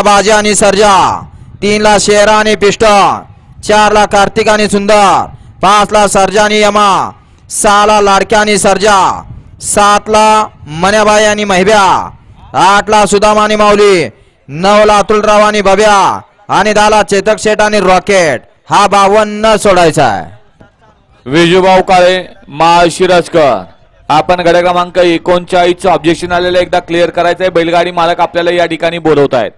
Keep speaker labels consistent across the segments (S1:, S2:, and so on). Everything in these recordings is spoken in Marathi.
S1: बाजी आणि सर्जा, 3 ला शेरा आणि पिस्टन, 4 ला कार्तिक आणि सुंदर, 5 ला सर्जा आणि यमा, 6 ला लाडक्या आणि सर्जा, 7 ला मन्याबाई आणि महिब्या, 8 ला सुदामा आणि माऊली, 9 ला अतुलराव आणि बब्या आणि 10 ला चेतक शेठ आणि रॉकेट. हा 52 सोडायचा आहे.
S2: विजूभाऊ काळे माळशिरसकर, आपण गड क्रमांक 39 ऑब्जेक्शन आलेलं एकदा क्लिअर करायचंय. बैलगाडी मालक आपल्याला या ठिकाणी बोलवत आहेत.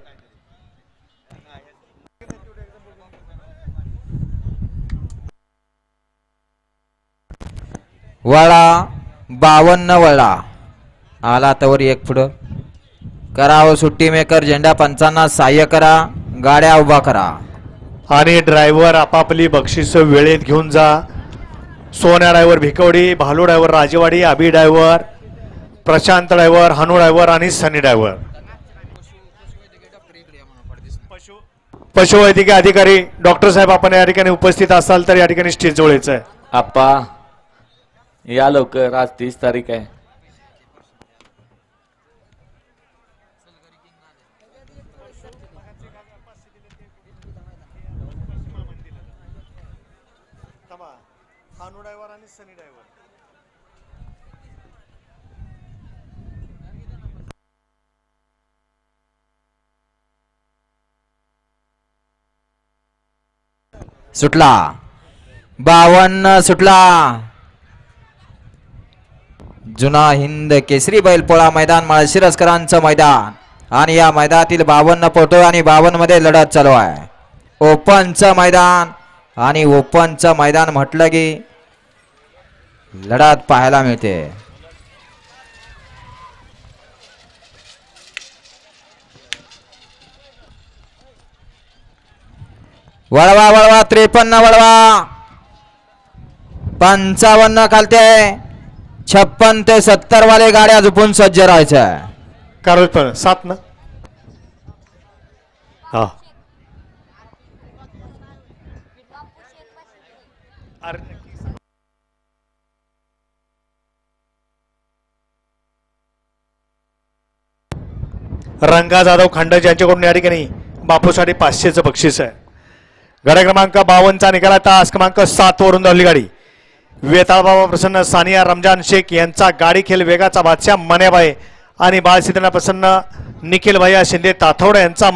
S1: वळा 52 वळा आला तवर एक पुढं करावं. सुट्टी मेकर झेंडा पंचांना सहाय्य करा, गाड्या उभा करा.
S3: आणि ड्रायव्हर आपापली बक्षीस वेळेत घेऊन जा. सोन्या ड्रायव्हर भिकवडी, भालू ड्रायव्हर राजेवाडी, अभि ड्रायव्हर, प्रशांत ड्रायव्हर, हनु ड्रायव्हर आणि सनी ड्रायव्हर. पशुवैद्यकीय अधिकारी डॉक्टर साहेब आपण या ठिकाणी उपस्थित असाल तर या ठिकाणी स्टेज जवळ यायचंय.
S2: आप्पा या लवकर, आज 30 तारीख आहे.
S1: सुटला 52 सुटला. जुना हिंद केसरी बैलपोळा मैदान माळशिरसकरांचं मैदान आणि या मैदानातील 52 पटो आणि 52 मध्ये लढत चालू आहे. ओपनचं मैदान आणि ओपनचं मैदान म्हटलं की लढत पाहायला मिळते. वळवा वळवा 53 वळवा, 55 खालते, 56 ते 70 वाले गाड्या झुपून सज्ज राहायच्या.
S3: कारण 7 ना हा रंगा जाधव खंडज यांच्याकडून या ठिकाणी बापूसाठी 500चं बक्षीस आहे. गाडी क्रमांक 52चा निकाला तास क्रमांक 7 वरून धावली गाडी. वेताळ बाबा प्रसन्न, सानिया रमजान शेख यांचा गाडी खेळ वेगाचा बादशाह मन्याबाई आणि बाळसिद्धनाथ प्रसन्न, निखिल भैया शिंदे ताथवडे यांचा